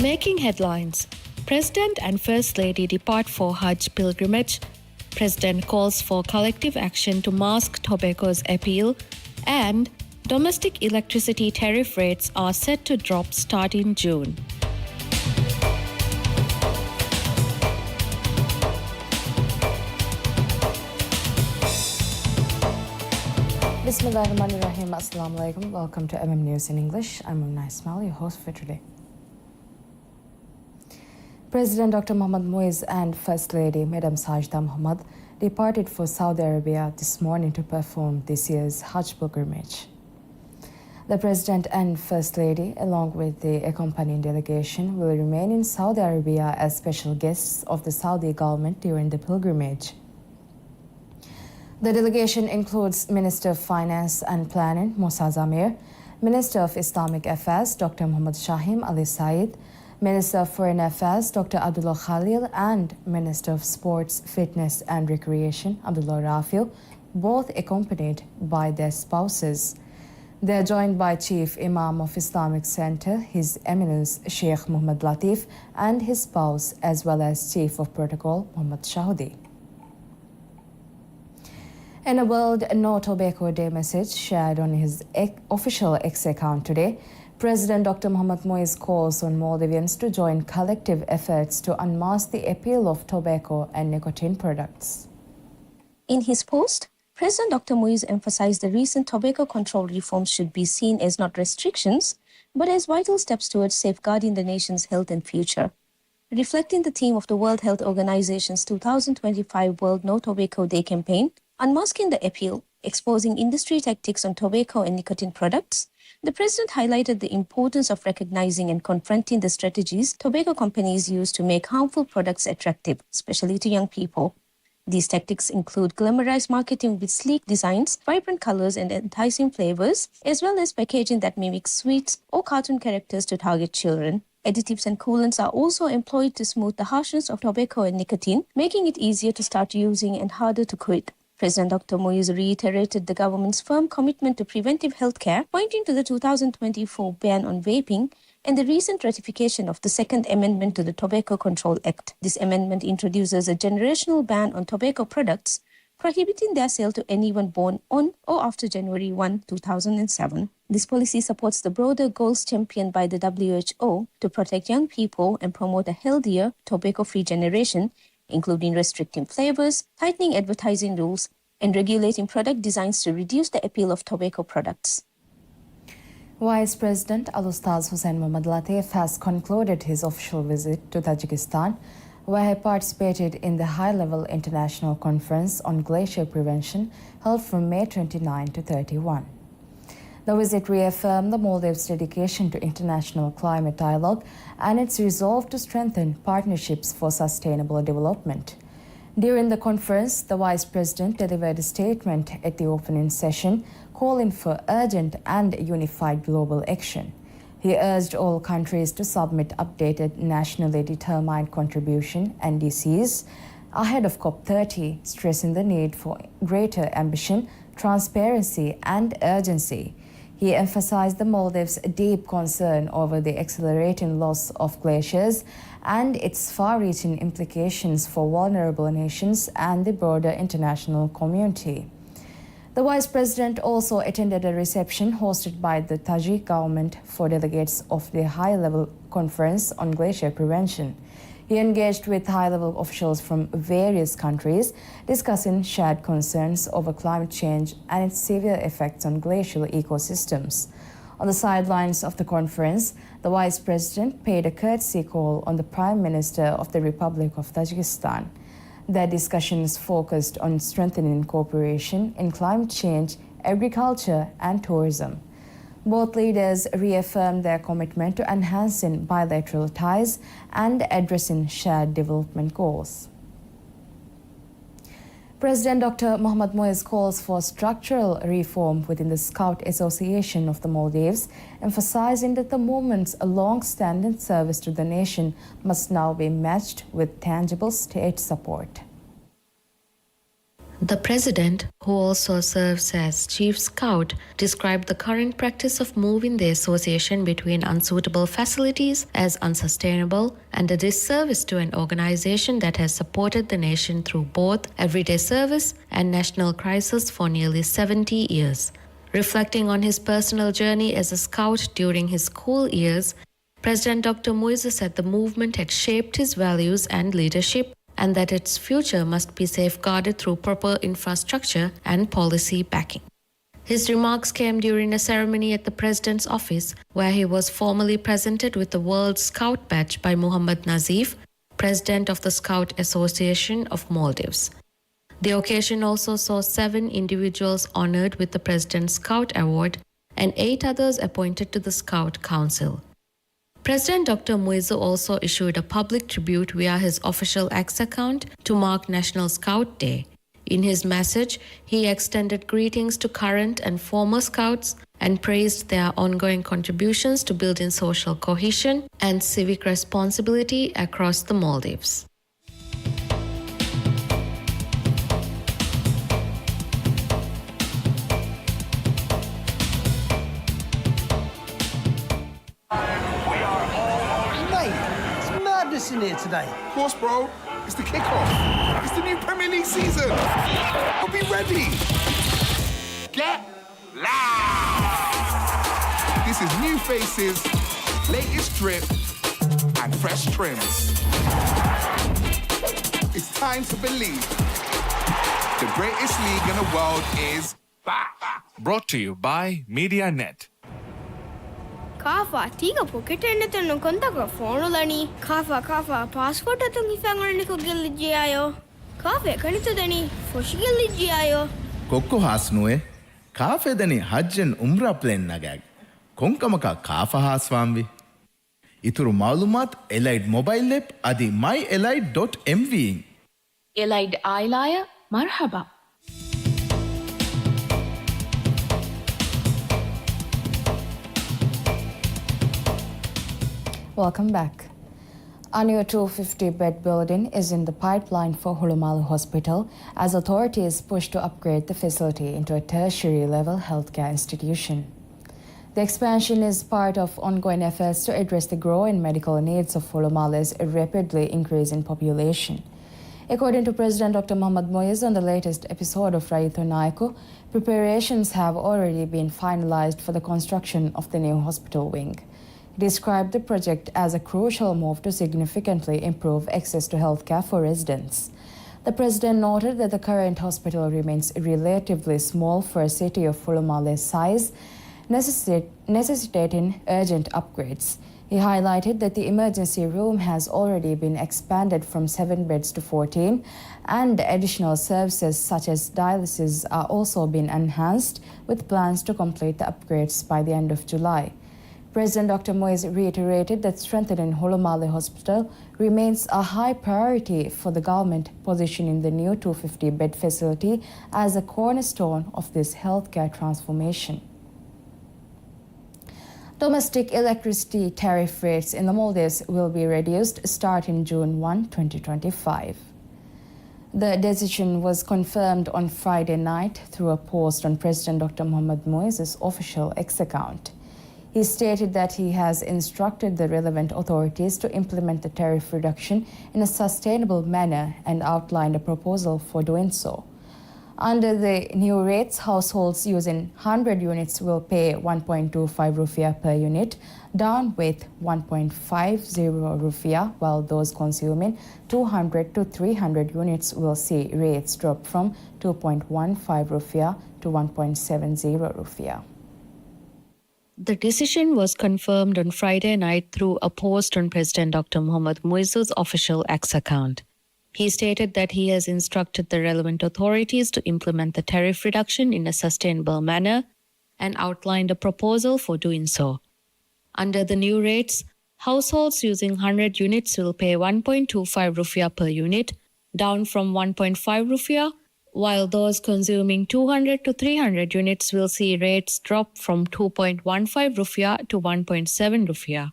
Making headlines. President and First Lady depart for Hajj pilgrimage. President calls for collective action to mask tobacco's appeal. And domestic electricity tariff rates are set to drop starting June. Bismillahirrahmanirrahim. Assalamu alaikum. Welcome to News in English. I'm Mumna Ismail, your host for today. President Dr. Mohammad Muiz and First Lady Madam Sajda Mohammad departed for Saudi Arabia this morning to perform this year's Hajj pilgrimage. The President and First Lady, along with the accompanying delegation, will remain in Saudi Arabia as special guests of the Saudi government during the pilgrimage. The delegation includes Minister of Finance and Planning, Musa Zamir, Minister of Islamic Affairs, Dr. Muhammad Shahim Ali Said, Minister of Foreign Affairs, Dr. Abdullah Khalil, and Minister of Sports, Fitness and Recreation, Abdullah Rafiu, both accompanied by their spouses. They are joined by Chief Imam of Islamic Center, His Eminence Sheikh Muhammad Latif, and his spouse, as well as Chief of Protocol, Muhammad Shahudi. In a World No Tobacco Day message shared on his official X account today, President Dr. Mohammad Muiz calls on Maldivians to join collective efforts to unmask the appeal of tobacco and nicotine products. In his post, President Dr. Muiz emphasized the recent tobacco control reforms should be seen as not restrictions, but as vital steps towards safeguarding the nation's health and future. Reflecting the theme of the World Health Organization's 2025 World No Tobacco Day campaign, Unmasking the Appeal, Exposing Industry Tactics on Tobacco and Nicotine Products, the President highlighted the importance of recognizing and confronting the strategies tobacco companies use to make harmful products attractive, especially to young people. These tactics include glamorized marketing with sleek designs, vibrant colors, and enticing flavors, as well as packaging that mimics sweets or cartoon characters to target children. Additives and coolants are also employed to smooth the harshness of tobacco and nicotine, making it easier to start using and harder to quit. President Dr. Muiz reiterated the government's firm commitment to preventive health care, pointing to the 2024 ban on vaping and the recent ratification of the Second Amendment to the Tobacco Control Act. This amendment introduces a generational ban on tobacco products, prohibiting their sale to anyone born on or after January 1, 2007. This policy supports the broader goals championed by the WHO to protect young people and promote a healthier, tobacco-free generation, including restricting flavors, tightening advertising rules, and regulating product designs to reduce the appeal of tobacco products. Vice President Al-Ustaz Hussain Muhammad Latif has concluded his official visit to Tajikistan, where he participated in the high-level international conference on glacier prevention held from May 29 to 31. The visit reaffirmed the Maldives' dedication to international climate dialogue and its resolve to strengthen partnerships for sustainable development. During the conference, the Vice President delivered a statement at the opening session calling for urgent and unified global action. He urged all countries to submit updated nationally determined contribution NDCs ahead of COP30, stressing the need for greater ambition, transparency, and urgency. He emphasized the Maldives' deep concern over the accelerating loss of glaciers and its far-reaching implications for vulnerable nations and the broader international community. The Vice President also attended a reception hosted by the Tajik government for delegates of the high-level conference on glacier prevention. He engaged with high-level officials from various countries, discussing shared concerns over climate change and its severe effects on glacial ecosystems. On the sidelines of the conference, the Vice President paid a courtesy call on the Prime Minister of the Republic of Tajikistan. Their discussions focused on strengthening cooperation in climate change, agriculture, and tourism. Both leaders reaffirmed their commitment to enhancing bilateral ties and addressing shared development goals. President Dr. Mohammad Muiz calls for structural reform within the Scout Association of the Maldives, emphasizing that the movement's long-standing service to the nation must now be matched with tangible state support. The president, who also serves as chief scout, described the current practice of moving the association between unsuitable facilities as unsustainable and a disservice to an organization that has supported the nation through both everyday service and national crisis for nearly 70 years. Reflecting on his personal journey as a scout during his school years, President Dr. Muiz said the movement had shaped his values and leadership and that its future must be safeguarded through proper infrastructure and policy backing. His remarks came during a ceremony at the President's office where he was formally presented with the World Scout Badge by Muhammad Nazif, President of the Scout Association of Maldives. The occasion also saw 7 individuals honored with the President's Scout Award and 8 others appointed to the Scout Council. President Dr. Muiz also issued a public tribute via his official X account to mark National Scout Day. In his message, he extended greetings to current and former Scouts and praised their ongoing contributions to building social cohesion and civic responsibility across the Maldives. In here today. Of course, bro. It's the kickoff. It's the new Premier League season. I'll be ready. Get loud. This is new faces, latest drip, and fresh trims. It's time to believe. The greatest league in the world is back. Brought to you by MediaNet. Kafa, tiga pocket and the contact phone lani. Kafa, passport at the family gilligiayo. Kafe, Kanitani, for shigilligiayo. කොක්කො හාස්නුවේ කාෆෙදනි හජ්ජන් උම්රා ප්ලෙන් නගැග කොංකමක කාෆ හාස්වාම්වි ඉතුරු මාලුමාත් එලයිඩ් mobile ලෙප් අදි myelite.mv එලයිඩ් ආයිලාය මර්හබා. Welcome back. A new 250-bed building is in the pipeline for Hulumalu Hospital as authorities push to upgrade the facility into a tertiary-level healthcare institution. The expansion is part of ongoing efforts to address the growing medical needs of Hulumalu's rapidly increasing population. According to President Dr. Mohammad Muiz on the latest episode of Rayithu Naiku, preparations have already been finalized for the construction of the new hospital wing. He described the project as a crucial move to significantly improve access to healthcare for residents. The president noted that the current hospital remains relatively small for a city of Hulumalu's size, necessitating urgent upgrades. He highlighted that the emergency room has already been expanded from 7 beds to 14, and additional services such as dialysis are also being enhanced, with plans to complete the upgrades by the end of July. President Dr. Muiz reiterated that strengthening Hulumalu Hospital remains a high priority for the government, positioning the new 250-bed facility as a cornerstone of this healthcare transformation. Domestic electricity tariff rates in the Maldives will be reduced starting June 1, 2025. The decision was confirmed on Friday night through a post on President Dr. Mohammad Muiz's official X account. He stated that he has instructed the relevant authorities to implement the tariff reduction in a sustainable manner and outlined a proposal for doing so. Under the new rates, households using 100 units will pay 1.25 rupiah per unit, down with 1.50 rupiah, while those consuming 200 to 300 units will see rates drop from 2.15 rupiah to 1.70 rupiah. The decision was confirmed on Friday night through a post on President Dr. Mohammad Muiz's official X account. He stated that he has instructed the relevant authorities to implement the tariff reduction in a sustainable manner and outlined a proposal for doing so. Under the new rates, households using 100 units will pay 1.25 rupiah per unit, down from 1.5 rupiah, while those consuming 200 to 300 units will see rates drop from 2.15 rupiah to 1.7 rupiah.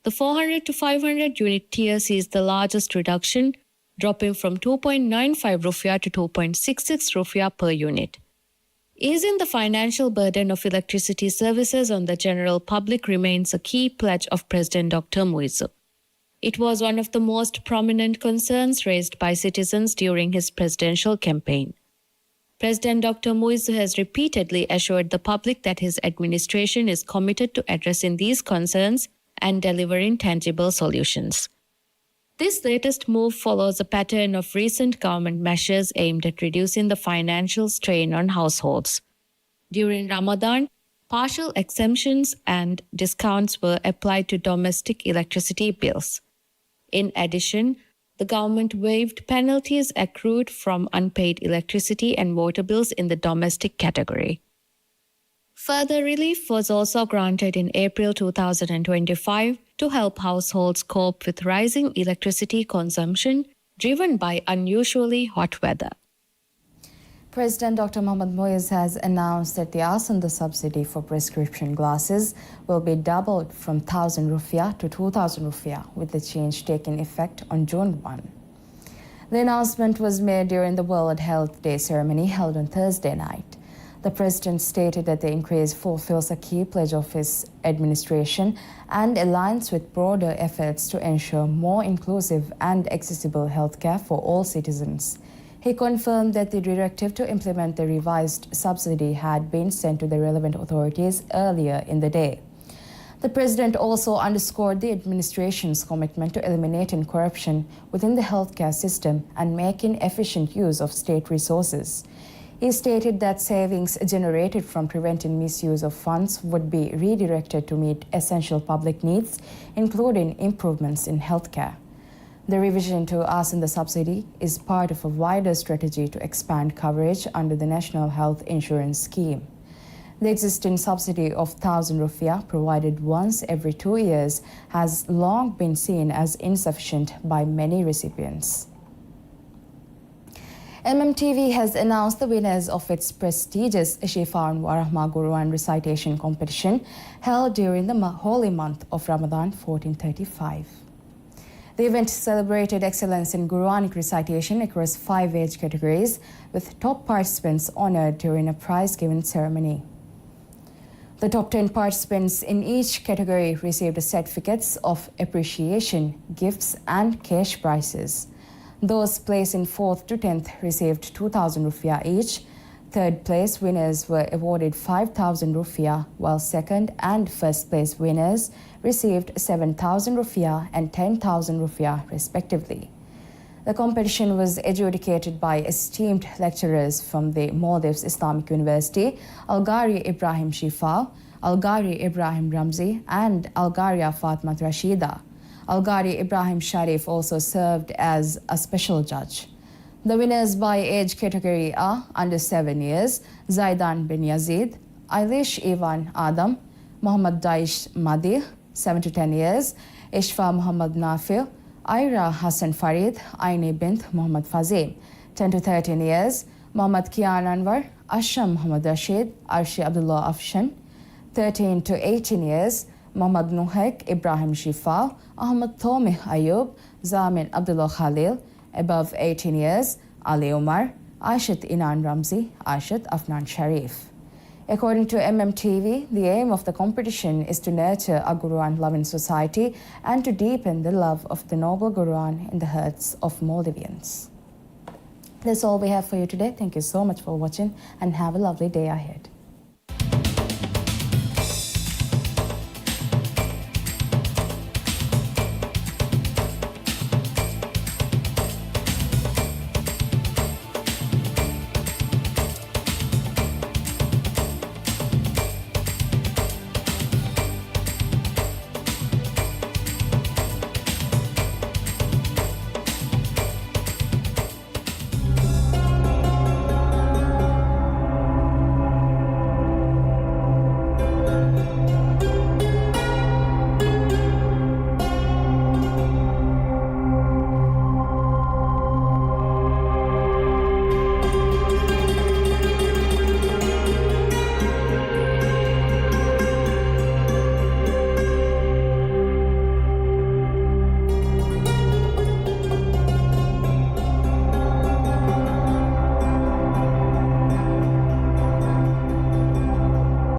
The 400 to 500 unit tier sees the largest reduction, dropping from 2.95 rupiah to 2.66 rupiah per unit. Easing the financial burden of electricity services on the general public remains a key pledge of President Dr. Muizzu. It was one of the most prominent concerns raised by citizens during his presidential campaign. President Dr. Muizzu has repeatedly assured the public that his administration is committed to addressing these concerns and delivering tangible solutions. This latest move follows a pattern of recent government measures aimed at reducing the financial strain on households. During Ramadan, partial exemptions and discounts were applied to domestic electricity bills. In addition, the government waived penalties accrued from unpaid electricity and water bills in the domestic category. Further relief was also granted in April 2025 to help households cope with rising electricity consumption driven by unusually hot weather. President Dr. Mohammad Muizz has announced that the Asanda subsidy for prescription glasses will be doubled from 1,000 rupiah to 2,000 rupiah, with the change taking effect on June 1. The announcement was made during the World Health Day ceremony held on Thursday night. The president stated that the increase fulfills a key pledge of his administration and aligns with broader efforts to ensure more inclusive and accessible healthcare for all citizens. He confirmed that the directive to implement the revised subsidy had been sent to the relevant authorities earlier in the day. The president also underscored the administration's commitment to eliminating corruption within the healthcare system and making efficient use of state resources. He stated that savings generated from preventing misuse of funds would be redirected to meet essential public needs, including improvements in healthcare. The revision to Asanda subsidy is part of a wider strategy to expand coverage under the National Health Insurance Scheme. The existing subsidy of 1,000 rupiah, provided once every 2 years, has long been seen as insufficient by many recipients. MMTV has announced the winners of its prestigious Shifa'un wa Rahmah Quran recitation competition held during the holy month of Ramadan 1435. The event celebrated excellence in Quranic recitation across 5 age categories, with top participants honored during a prize-giving ceremony. The top 10 participants in each category received certificates of appreciation, gifts, and cash prizes. Those placed in 4th to 10th received 2,000 rupiah each. Third place winners were awarded 5,000 rupiah, while second and first place winners received 7,000 rupiah and 10,000 rupiah respectively. The competition was adjudicated by esteemed lecturers from the Maldives Islamic University, Algari Ibrahim Shifa, Algari Ibrahim Ramzi, and Algaria Fatma Rashida. Algari Ibrahim Sharif also served as a special judge. The winners by age category are under 7 years, Zaidan bin Yazid, Eilish Ivan Adam, Muhammad Daish Madih, 7 to 10 years, Ishfa Muhammad Nafil, Aira Hassan Farid, Aini bint Muhammad Fazim, 10 to 13 years, Muhammad Kian Anwar, Ashram Muhammad Rashid, Arshi Abdullah Afshan, 13 to 18 years, Muhammad Nuhek Ibrahim Shifa, Ahmad Tomih Ayub, Zamin Abdullah Khalil. Above 18 years, Ali Umar, Aishat Inan Ramzi, Aishat Afnan Sharif. According to MMTV, the aim of the competition is to nurture a Quran-loving society and to deepen the love of the noble Quran in the hearts of Maldivians. That's all we have for you today. Thank you so much for watching and have a lovely day ahead.